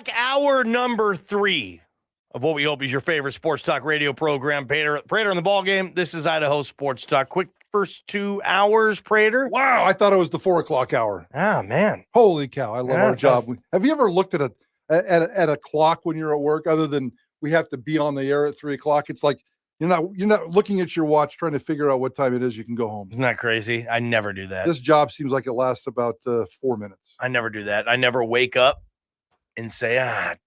back. Hour number 3 of what we hope is your favorite sports talk radio program, Prater the Ballgame. This is Idaho Sports Talk. Quick first 2 hours, Prater. Wow, I thought it was the 4 o'clock hour. Ah, man. Holy cow, I love our job. Have you ever looked at a clock when you're at work, other than we have to be on the air at 3 o'clock? It's like you're not looking at your watch trying to figure out what time it is you can go home. Isn't that crazy? I never do that. This job seems like it lasts about 4 minutes. I never do that. I never wake up and say, I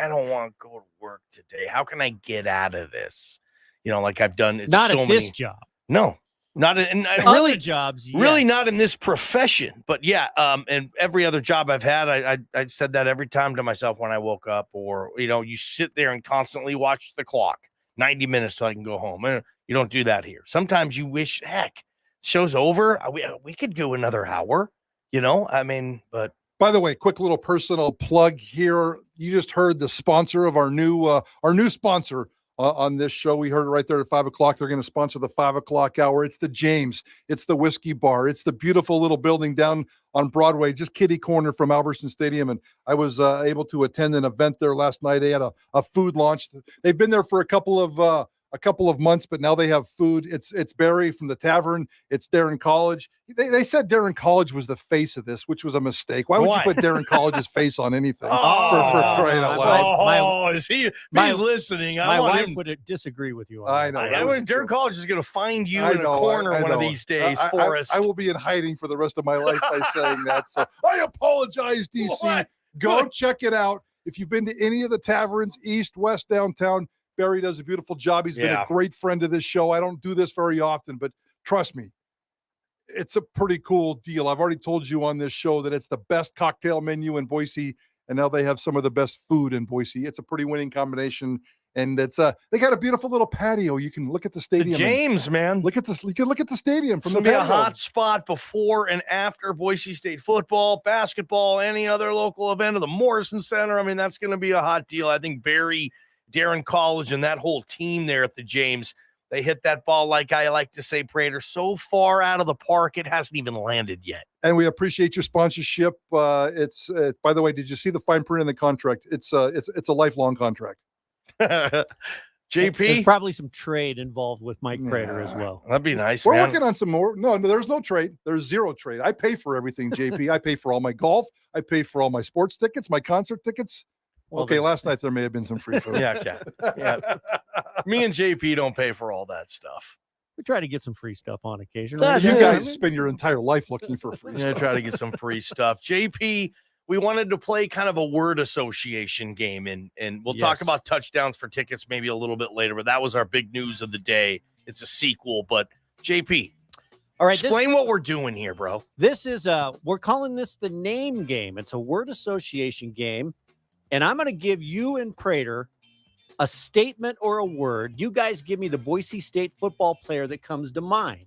don't want to go to work today. How can I get out of this? Like I've done. It's not so at this job. No, not in really jobs. Yes. Really not in this profession. But yeah, and every other job I've had, I said that every time to myself when I woke up. Or you sit there and constantly watch the clock, 90 minutes till I can go home. And you don't do that here. Sometimes you wish, heck, show's over. We could do another hour. But. By the way, quick little personal plug here. You just heard the sponsor of our new sponsor on this show. We heard it right there at 5 o'clock. They're going to sponsor the 5 o'clock hour. It's the James. It's the Whiskey Bar. It's the beautiful little building down on Broadway, just kitty corner from Albertson Stadium. And I was able to attend an event there last night. They had a food launch. They've been there for a couple of months, but now they have food. It's Barry from the Tavern. It's Darren College. They said Darren College was the face of this, which was a mistake. Why would you put Darren College's face on anything? For crying out loud. He's listening. My wife would disagree with you on I know. Darren College is going to find you in a corner one of these days for us. I will be in hiding for the rest of my life by saying that. So I apologize, DC. What? Go check it out. If you've been to any of the taverns, east, west, downtown, Barry does a beautiful job. He's been a great friend of this show. I don't do this very often, but trust me, it's a pretty cool deal. I've already told you on this show that it's the best cocktail menu in Boise, and now they have some of the best food in Boise. It's a pretty winning combination, and it's they got a beautiful little patio. You can look at the stadium. James, man, look at this. You can look at the stadium from the patio. It's gonna be a hot spot before and after Boise State football, basketball, any other local event, or the Morrison Center. I mean, that's going to be a hot deal. I think Barry, Darren College, and that whole team there at the James, they hit that ball, like I like to say, Prater, so far out of the park, it hasn't even landed yet. And we appreciate your sponsorship. It's by the way, did you see the fine print in the contract? It's a lifelong contract. JP? There's probably some trade involved with Mike Prater as well. That'd be nice. We're working on some more. No, there's no trade. There's zero trade. I pay for everything, JP. I pay for all my golf. I pay for all my sports tickets, my concert tickets. Well, okay, last night there may have been some free food. Yeah. Me and JP don't pay for all that stuff. We try to get some free stuff on occasion. Right? You guys spend your entire life looking for free stuff. Yeah, try to get some free stuff. JP, we wanted to play kind of a word association game, and we'll talk about touchdowns for tickets maybe a little bit later, but that was our big news of the day. It's a sequel, but JP, all right, explain what we're doing here, bro. This is we're calling this the name game. It's a word association game. And I'm going to give you and Prater a statement or a word. You guys give me the Boise State football player that comes to mind.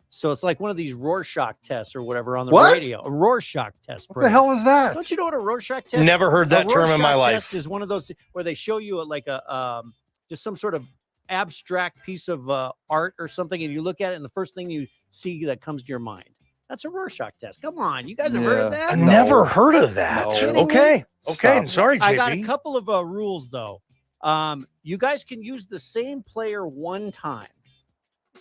So it's like one of these Rorschach tests or whatever on the radio. A Rorschach test. What the hell is that? Don't you know what a Rorschach test is? Never heard that term in my life. A Rorschach test is one of those where they show you like a just some sort of abstract piece of art or something, and you look at it, and the first thing you see that comes to your mind. That's a Rorschach test. Come on. You guys have heard of that? I never heard of that. No. Okay. I'm sorry, JP. I got a couple of rules, though. You guys can use the same player one time.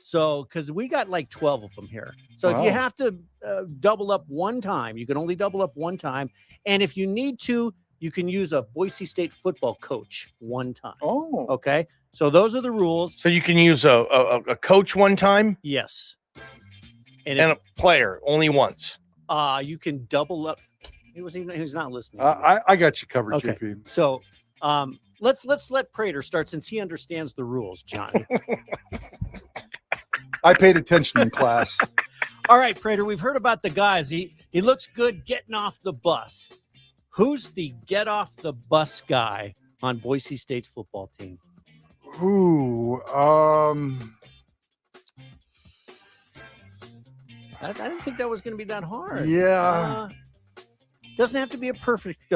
So, because we got like 12 of them here. So if you have to double up one time, you can only double up one time. And if you need to, you can use a Boise State football coach one time. Oh. Okay. So those are the rules. So you can use a coach one time? Yes. And a player only once. You can double up. He was not listening. I got you covered, okay. JP. So let's let Prater start since he understands the rules, Johnny. I paid attention in class. All right, Prater, we've heard about the guys. He looks good getting off the bus. Who's the get off the bus guy on Boise State's football team? I didn't think that was going to be that hard. Yeah. Doesn't have to be a perfect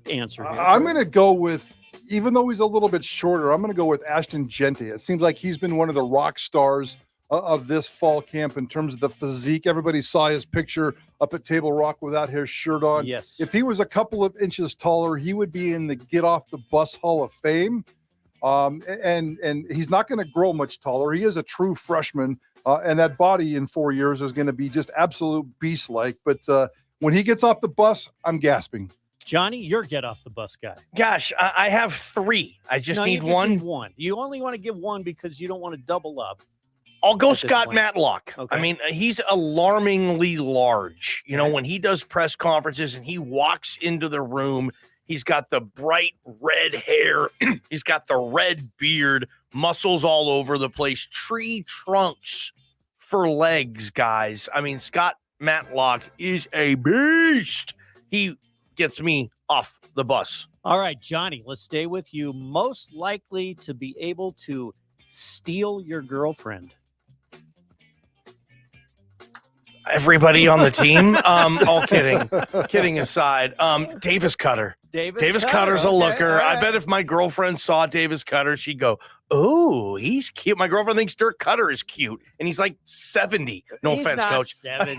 answer. I'm going to go with, even though he's a little bit shorter, I'm going to go with Ashton Gente. It seems like he's been one of the rock stars of this fall camp in terms of the physique. Everybody saw his picture up at Table Rock without his shirt on. Yes. If he was a couple of inches taller, he would be in the Get Off the Bus Hall of Fame. And he's not going to grow much taller. He is a true freshman, and that body in 4 years is going to be just absolute beast-like. But when he gets off the bus, I'm gasping. Johnny, you're Get Off the Bus guy. Gosh, I have 3. I just need you one. Need one. You only want to give one because you don't want to double up. I'll go at this Scott point. Matlock. Okay. I mean, he's alarmingly large. You know, when he does press conferences and he walks into the room, he's got the bright red hair. He's got the red beard, muscles all over the place, tree trunks for legs, guys. I mean, Scott Matlock is a beast. He gets me off the bus. All right, Johnny, let's stay with you. Most likely to be able to steal your girlfriend. Everybody on the team. All kidding aside. Davis Cutter. Davis Cutter's a looker. I bet if my girlfriend saw Davis Cutter, she'd go, "Oh, he's cute." My girlfriend thinks Dirk Cutter is cute, and he's like 70. No He's offense, not Coach. 70.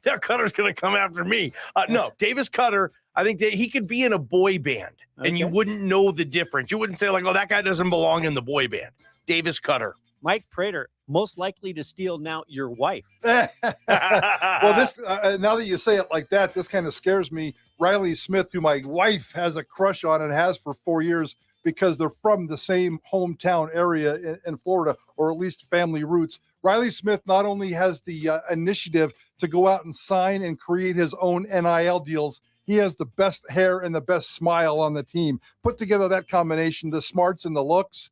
Dirk Cutter's gonna come after me. No, Davis Cutter. I think he could be in a boy band, and you wouldn't know the difference. You wouldn't say like, "Oh, that guy doesn't belong in the boy band." Davis Cutter. Mike Prater, most likely to steal now your wife. Well, this now that you say it like that, this kind of scares me. Riley Smith, who my wife has a crush on and has for 4 years because they're from the same hometown area in Florida, or at least family roots. Riley Smith not only has the initiative to go out and sign and create his own NIL deals, he has the best hair and the best smile on the team. Put together that combination, the smarts and the looks,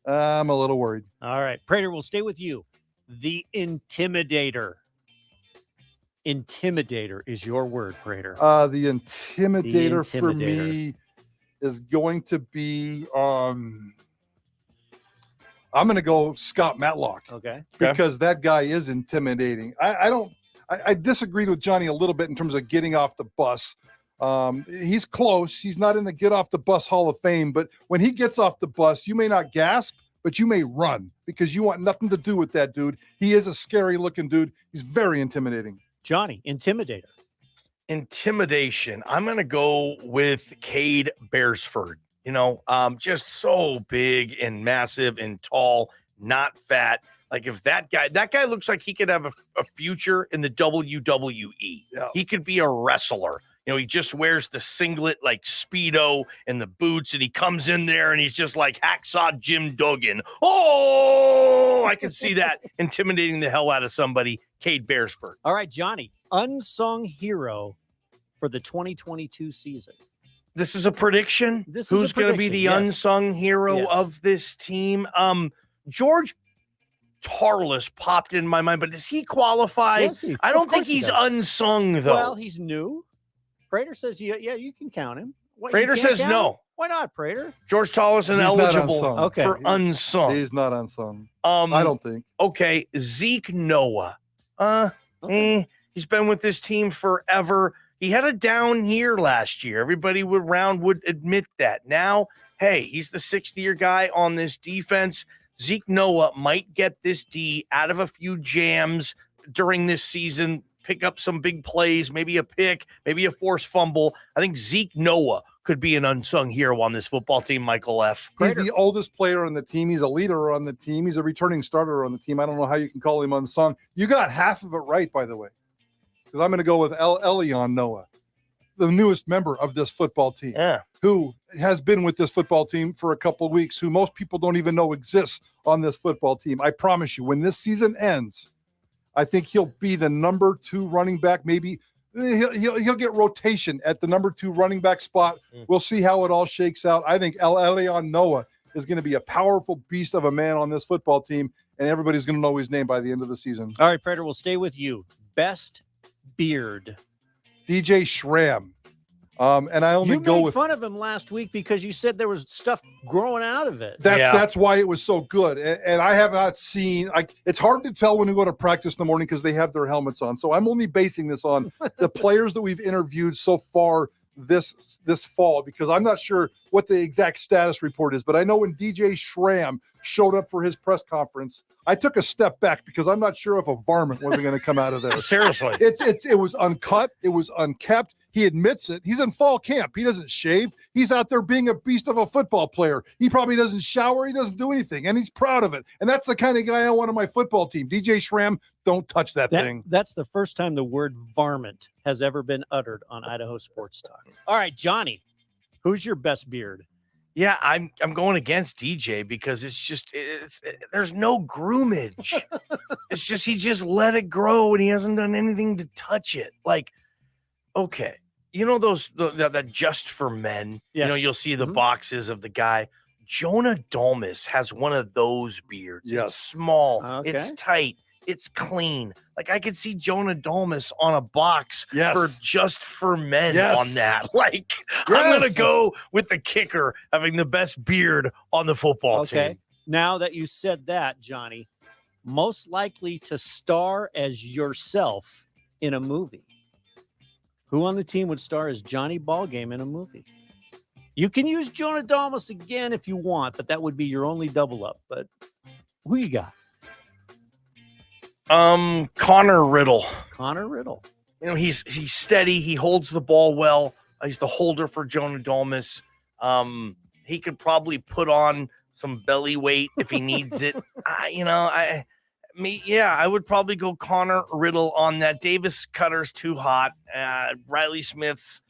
I'm a little worried. All right, Prater, we'll stay with you. The Intimidator. Intimidator is your word, Prater. The intimidator for me is going to be I'm going to go Scott Matlock. Okay. Because that guy is intimidating. I disagreed with Johnny a little bit in terms of getting off the bus. He's close. He's not in the Get Off the Bus Hall of Fame, but when he gets off the bus, you may not gasp, but you may run because you want nothing to do with that dude. He is a scary looking dude. He's very intimidating. Johnny, Intimidator. Intimidation. I'm going to go with Cade Beresford. You know, just so big and massive and tall, not fat. Like if that guy looks like he could have a future in the WWE. Yeah. He could be a wrestler. You know, he just wears the singlet like Speedo and the boots, and he comes in there and he's just like Hacksaw Jim Duggan. Oh, I can see that intimidating the hell out of somebody. Cade Beresford. All right, Johnny, unsung hero for the 2022 season. This is a prediction. Who's going to be the unsung hero of this team? George Tarlas popped in my mind, but does he qualify? Yes, I don't think he's unsung, though. Well, he's new. Prater says, yeah, you can count him. What, Prater says no. Why not, Prater? George Tarlas is eligible for unsung. He's not unsung. I don't think. Okay, Zeke Noah. He's been with this team forever. He had a down year last year. Everybody would admit that. Now, hey, he's the 6th-year guy on this defense. Zeke Noah might get this D out of a few jams during this season, pick up some big plays, maybe a pick, maybe a forced fumble. I think Zeke Noah could be an unsung hero on this football team, Michael F. He's the oldest player on the team. He's a leader on the team. He's a returning starter on the team. I don't know how you can call him unsung. You got half of it right, by the way, because I'm going to go with Elion Noah, the newest member of this football team, who has been with this football team for a couple of weeks, who most people don't even know exists on this football team. I promise you, when this season ends, I think he'll be the number 2 running back. Maybe he'll get rotation at the number 2 running back spot. We'll see how it all shakes out. I think Elion Noah is going to be a powerful beast of a man on this football team, and everybody's going to know his name by the end of the season. All right, Prater, we'll stay with you. Best beard. DJ Schramm. And I only go with... You made fun of him last week because you said there was stuff growing out of it. That's why it was so good. And I have not seen... it's hard to tell when we go to practice in the morning because they have their helmets on. So I'm only basing this on the players that we've interviewed so far this fall, because I'm not sure what the exact status report is, but I know when DJ Schramm showed up for his press conference, I took a step back because I'm not sure if a varmint wasn't going to come out of there. Seriously. It was uncut. It was unkept. He admits it. He's in fall camp. He doesn't shave. He's out there being a beast of a football player. He probably doesn't shower. He doesn't do anything, and he's proud of it. And that's the kind of guy I want on my football team. DJ Schramm, don't touch that thing. That's the first time the word varmint has ever been uttered on Idaho Sports Talk. All right, Johnny, who's your best beard? Yeah, I'm going against DJ because there's no groomage. It's just he just let it grow and he hasn't done anything to touch it. Like, okay, you know that just for men. Yes. You know, you'll see the boxes of the guy. Jonah Dolmus has one of those beards. Yes. It's small. Okay. It's tight. It's clean. Like I could see Jonah Dolmus on a box for just for men on that. Like I'm gonna go with the kicker having the best beard on the football team. Now that you said that, Johnny, most likely to star as yourself in a movie. Who on the team would star as Johnny Ballgame in a movie? You can use Jonah Dolmus again if you want, but that would be your only double up. But who you got? Connor Riddle. Connor Riddle. You know, he's steady. He holds the ball well. He's the holder for Jonah Dolmus. He could probably put on some belly weight if he needs it. I would probably go Connor Riddle on that. Davis Cutter's too hot. Riley Smith's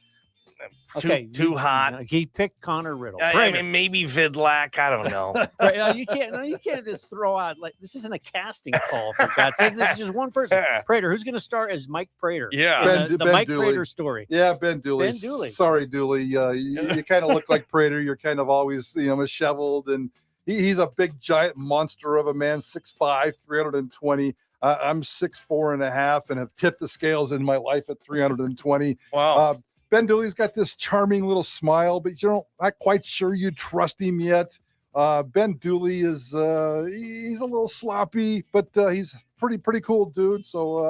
too hot. He picked Connor Riddle. I mean, maybe Vidlak. I don't know. You can't just throw out like this isn't a casting call for God's sakes. This is just one person. Prater, who's going to star as Mike Prater? Yeah, the Ben Mike Dooley. Prater story. Yeah, Ben Dooley. Ben Dooley. Sorry, Dooley. You kind of look like Prater. You're kind of always disheveled, and he's a big giant monster of a man, 6'5", 320. I'm 6'4.5" and have tipped the scales in my life at 320. Wow. Ben Dooley's got this charming little smile, but not quite sure you trust him yet. Ben Dooley is he's a little sloppy, but he's pretty cool dude. So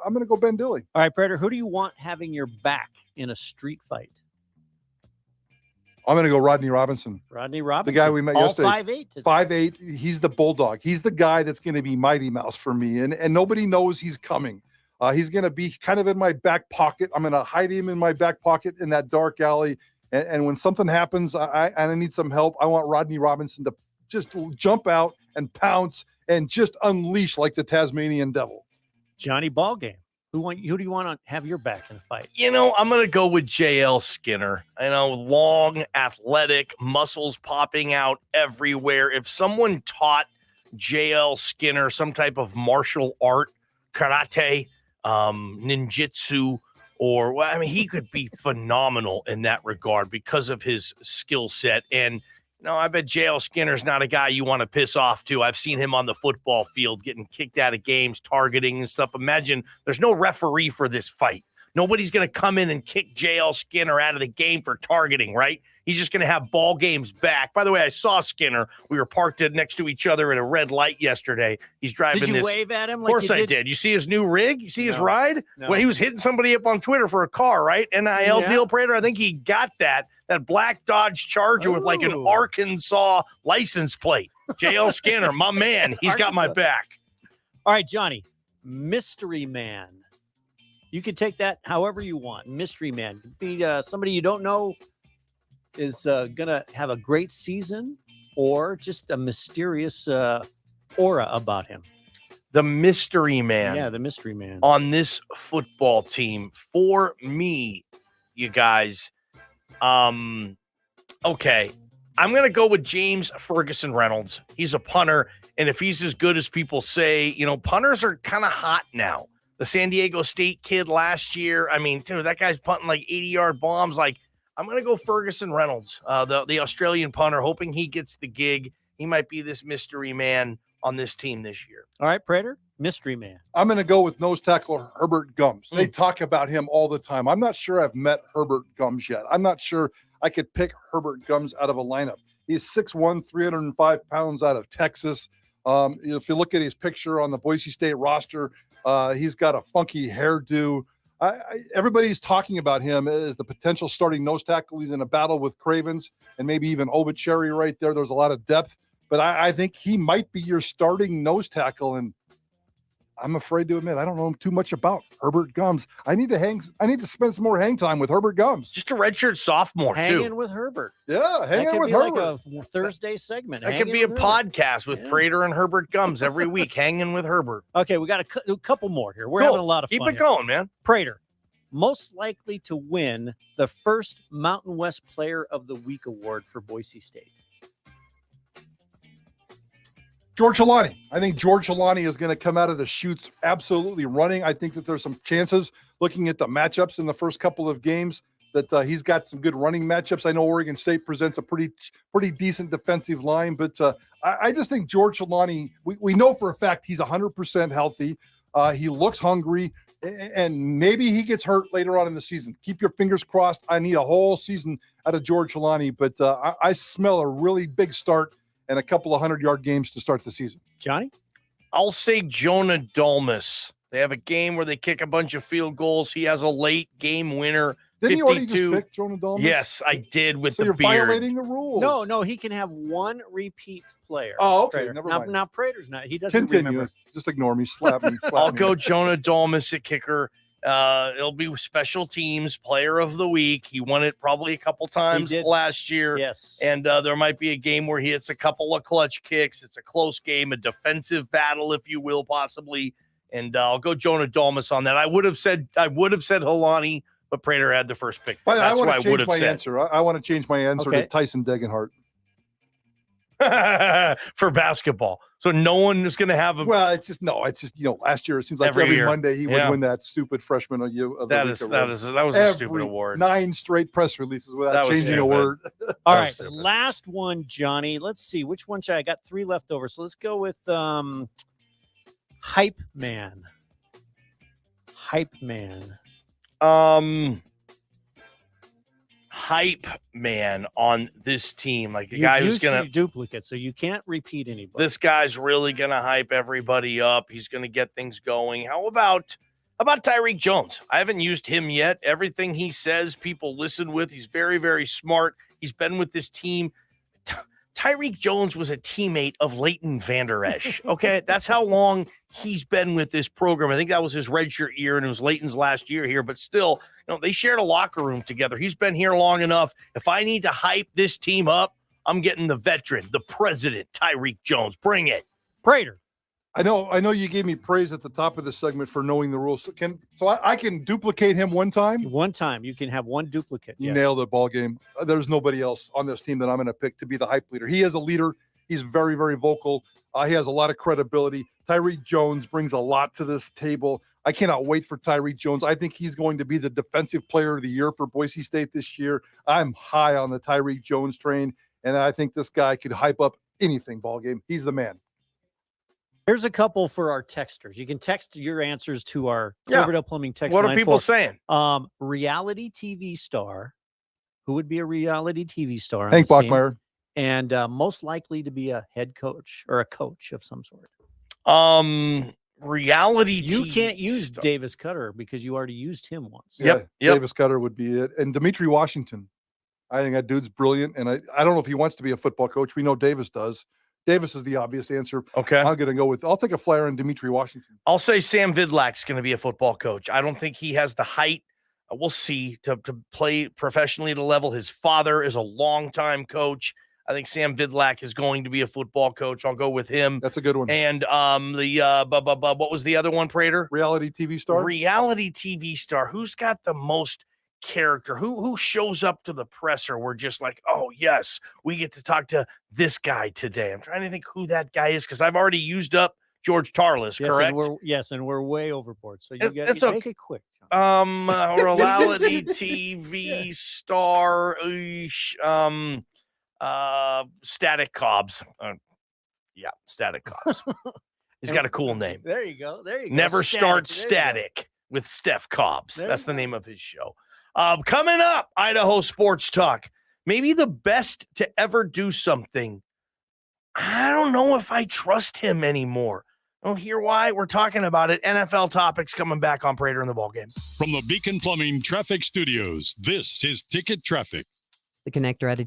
I'm going to go Ben Dooley. All right, Prater, who do you want having your back in a street fight? I'm going to go Rodney Robinson. Rodney Robinson. The guy we met yesterday. 5'8". 5'8". He's the bulldog. He's the guy that's going to be Mighty Mouse for me. And nobody knows he's coming. He's going to be kind of in my back pocket. I'm going to hide him in my back pocket in that dark alley. And when something happens, I need some help. I want Rodney Robinson to just jump out and pounce and just unleash like the Tasmanian devil. Johnny Ballgame. Who do you want to have your back in a fight? I'm going to go with JL Skinner. Long, athletic, muscles popping out everywhere. If someone taught JL Skinner some type of martial art, karate, ninjutsu, he could be phenomenal in that regard because of his skill set. And I bet JL Skinner's not a guy you want to piss off to. I've seen him on the football field getting kicked out of games, targeting and stuff. Imagine there's no referee for this fight. Nobody's going to come in and kick JL Skinner out of the game for targeting, right? He's just going to have ball games back. By the way, I saw Skinner. We were parked next to each other at a red light yesterday. He's driving this. Did you wave at him? Of course I did. You see his new rig? You see his ride? No. Well, he was hitting somebody up on Twitter for a car, right? NIL deal, Prater. I think he got that black Dodge Charger with like an Arkansas license plate. JL Skinner, my man. He's got my back. All right, Johnny. Mystery Man. You can take that however you want. Mystery Man. Could be somebody you don't know is going to have a great season or just a mysterious aura about him. The mystery man. Yeah, the mystery man. On this football team. For me, you guys, okay. I'm going to go with James Ferguson Reynolds. He's a punter, and if he's as good as people say, punters are kind of hot now. The San Diego State kid last year, dude, that guy's punting like 80-yard bombs. Like, I'm going to go Ferguson Reynolds, the Australian punter, hoping he gets the gig. He might be this mystery man on this team this year. All right, Prater, mystery man. I'm going to go with nose tackle Herbert Gums. They talk about him all the time. I'm not sure I've met Herbert Gums yet. I'm not sure I could pick Herbert Gums out of a lineup. He's 6'1", 305 pounds out of Texas. If you look at his picture on the Boise State roster, he's got a funky hairdo. Everybody's talking about him as the potential starting nose tackle. He's in a battle with Cravens and maybe even Obichari right there. There's a lot of depth, but I think he might be your starting nose tackle. And I'm afraid to admit I don't know too much about Herbert Gums. I need to spend some more hang time with Herbert Gums. Just a redshirt sophomore, Hanging with Herbert. Yeah, hanging with Herbert. Like a Thursday segment. That could be a podcast with Prater and Herbert Gums every week, hanging with Herbert. Okay, we got a couple more here. We're having a lot of fun. Keep it going, man. Prater, most likely to win the first Mountain West Player of the Week award for Boise State. George Holani. I think George Holani is going to come out of the chutes absolutely running. I think that there's some chances, looking at the matchups in the first couple of games, that he's got some good running matchups. I know Oregon State presents a pretty decent defensive line, but I just think George Holani, we know for a fact he's 100% healthy. He looks hungry, and maybe he gets hurt later on in the season. Keep your fingers crossed. I need a whole season out of George Holani, but I smell a really big start and a couple of 100-yard games to start the season. Johnny? I'll say Jonah Dolmus. They have a game where they kick a bunch of field goals. He has a late game winner. Didn't 52. you already just pick Jonah Dolmus? Yes, I did with the you're beard. Violating the rules. No, he can have one repeat player. Oh, okay. Prater. Never mind. Now Prater's not. He doesn't Continue. remember. Just ignore me. Slap me. I'll go Jonah Dolmus at kicker. It'll be special teams player of the week. He won it probably a couple times last year. Yes. And there might be a game where he hits a couple of clutch kicks. It's a close game, a defensive battle, if you will, possibly. And I'll go Jonah Dolmus on that. I would have said Holani, but Prater had the first pick. I want to change my answer. I want to change my answer to Tyson Degenhart. For basketball. So no one is going to have a. Well, it's just last year it seems like every Monday he would win that stupid freshman of the week award. That was a stupid award. 9 straight press releases without changing a word. All right, last one, Johnny. Let's see which one should I got 3 left over. So let's go with Hype Man. Hype Man. Hype man on this team, like the guy who's gonna duplicate, so you can't repeat anybody. This guy's really gonna hype everybody up. He's gonna get things going. How about Tyrique Jones? I haven't used him yet. Everything he says, people listen with. He's very, very smart. He's been with this team. Tyrique Jones was a teammate of Leighton Vander Esch. Okay, that's how long he's been with this program. I think that was his redshirt year, and it was Leighton's last year here. But still, they shared a locker room together. He's been here long enough. If I need to hype this team up, I'm getting the veteran, the president, Tyrique Jones. Bring it, Prater. I know you gave me praise at the top of the segment for knowing the rules. So I can duplicate him one time? One time. You can have one duplicate. You nailed it, ball game. There's nobody else on this team that I'm going to pick to be the hype leader. He is a leader. He's very, very vocal. He has a lot of credibility. Tyrique Jones brings a lot to this table. I cannot wait for Tyrique Jones. I think he's going to be the defensive player of the year for Boise State this year. I'm high on the Tyrique Jones train, and I think this guy could hype up anything, ball game. He's the man. Here's a couple for our texters. You can text your answers to our Cloverdale Plumbing text line. What are people saying? Reality TV star. Who would be a reality TV star? Hank Bachmeier. And most likely to be a head coach or a coach of some sort. Reality You TV can't use star. Davis Cutter because you already used him once. Yep. Davis Cutter would be it. And Dimitri Washington. I think that dude's brilliant. And I don't know if he wants to be a football coach. We know Davis does. Davis is the obvious answer. Okay. I'm going to go with, I'll take a flyer on Dimitri Washington. I'll say Sam Vidlak's going to be a football coach. I don't think he has the height. We'll see to play professionally at a level. His father is a longtime coach. I think Sam Vidlak is going to be a football coach. I'll go with him. That's a good one. And what was the other one, Prater? Reality TV star. Reality TV star. Who's got the most character? Who shows up to the presser? We're just like, oh yes, we get to talk to this guy today. I'm trying to think who that guy is because I've already used up George Tarlis. Correct? And we're way overboard. So you got to make it quick. Reality TV star. Static Cobbs. Static Cobbs. He's got a cool name. There you go. Never Start Static with Steph Cobbs. That's the name of his show. Coming up, Idaho Sports Talk. Maybe the best to ever do something. I don't know if I trust him anymore. Oh, hear why? We're talking about it. NFL topics coming back on Prater in the Ballgame. From the Beacon Plumbing Traffic Studios, this is Ticket Traffic. The connector at a